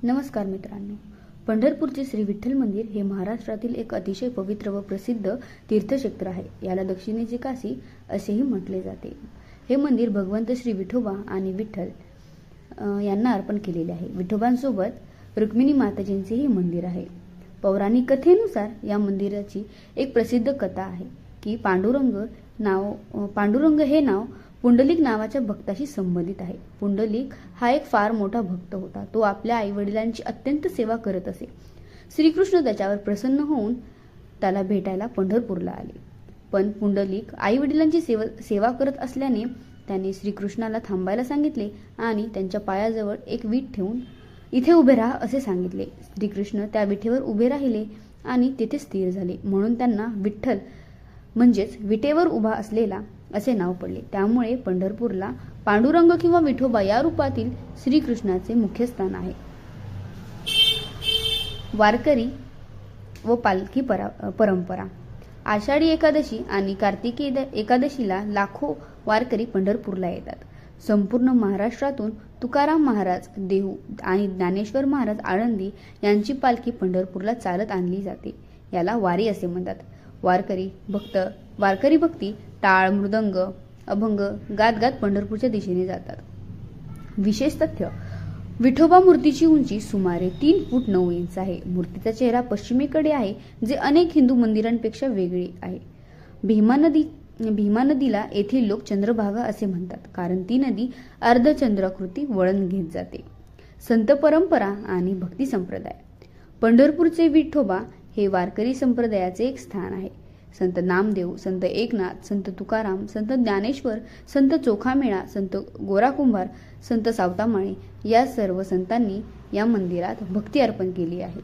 नमस्कार मित्रांनो, पंढरपूरचे श्री विठ्ठल मंदिर हे महाराष्ट्रातील एक अतिशय पवित्र व प्रसिद्ध तीर्थक्षेत्र आहे. याला दक्षिणेची काशी असेही म्हटले जाते. हे मंदिर भगवंत श्री विठोबा आणि विठ्ठल यांना अर्पण केलेले आहे. विठोबांसोबत रुक्मिणी माताजींचे हे मंदिर आहे. पौराणिक कथेनुसार या मंदिराची एक प्रसिद्ध कथा आहे की पांडुरंग हे नाव पुंडलिक नावाच्या भक्ताशी संबंधित आहे. पुंडलिक हा एक फार मोठा भक्त होता. तो आपल्या आईवडिलांची अत्यंत सेवा करत असे. श्रीकृष्ण त्याच्यावर प्रसन्न होऊन त्याला भेटायला पंढरपूरला आले. पण पुंडलिक आईवडिलांची सेवा करत असल्याने त्याने श्रीकृष्णाला थांबायला सांगितले आणि त्यांच्या पायाजवळ एक वीट ठेवून इथे उभे राहा असे सांगितले. श्रीकृष्ण त्या विटेवर उभे राहिले आणि तेथे स्थिर झाले. म्हणून त्यांना विठ्ठल म्हणजेच विटेवर उभा असलेला असे नाव पडले. त्यामुळे पंढरपूरला पांडुरंग किंवा विठोबा या रूपातील श्रीकृष्णाचे मुख्य स्थान आहे. वारकरी व पालखी परंपरा. आषाढी एकादशी आणि कार्तिकी एकादशीला लाखो वारकरी पंढरपूरला येतात. संपूर्ण महाराष्ट्रातून तुकाराम महाराज देहू आणि ज्ञानेश्वर महाराज आळंदी यांची पालखी पंढरपूरला चालत आणली जाते. याला वारी असे म्हणतात. वारकरी भक्ती टाळ, मृदंग, अभंग गात गात पंढरपूरच्या दिशेने जातात. विशेष तथ्य: विठोबा मूर्तीची उंची सुमारे 3 फूट 9 इंच आहे. मूर्तीचा चेहरा पश्चिमेकडे आहे, जे अनेक हिंदू मंदिरांपेक्षा वेगळे आहे. भीमा नदीला येथील लोक चंद्रभागा असे म्हणतात, कारण ती नदी अर्धचंद्राकृती वळण घेत जाते. संत परंपरा आणि भक्ती संप्रदाय. पंढरपूरचे विठोबा हे वारकरी संप्रदायाचे एक स्थान आहे. संत नामदेव, संत एकनाथ, संत तुकाराम, संत ज्ञानेश्वर, संत चोखामेळा, संत गोरा कुंभार, संत सावतामाळी या सर्व संतांनी या मंदिरात भक्ती अर्पण केली आहे.